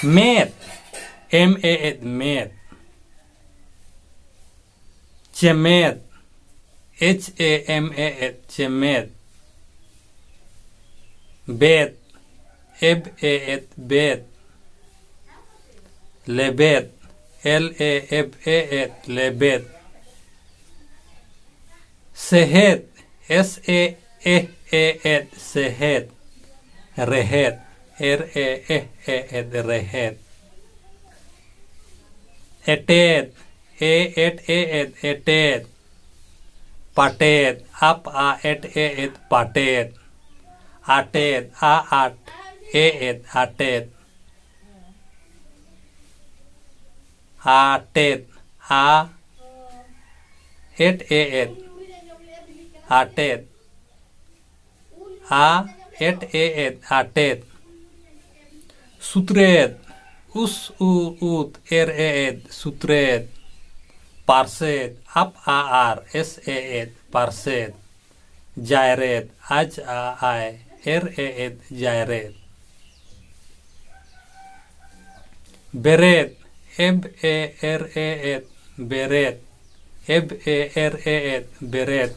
Med, M-A-D, med. Chemed, H-A-M-A-D, chemed. Bed, B-A-D, bed. Lebed, L-A-B-A-D, lebed. Sehed, S-A-H-A-D, sehed. Rehed, R-A-H-A-D, rehed. Eted, A-T-A-D, eted. Pated, Up-A-T-A-D, pated. Ated, A-A-D, ated. Ated, A-T-A-D, ated. A-T-A-D, ated. Sutred, Us-U-Ud, R-A-D, sutred. Parsed, Up-A-R, S-A-D, parsed. Jaired, Aj-A-I, R-A-D, jaired. Bered, B-A-R-A-D, beret. B-A-R-A-D, beret.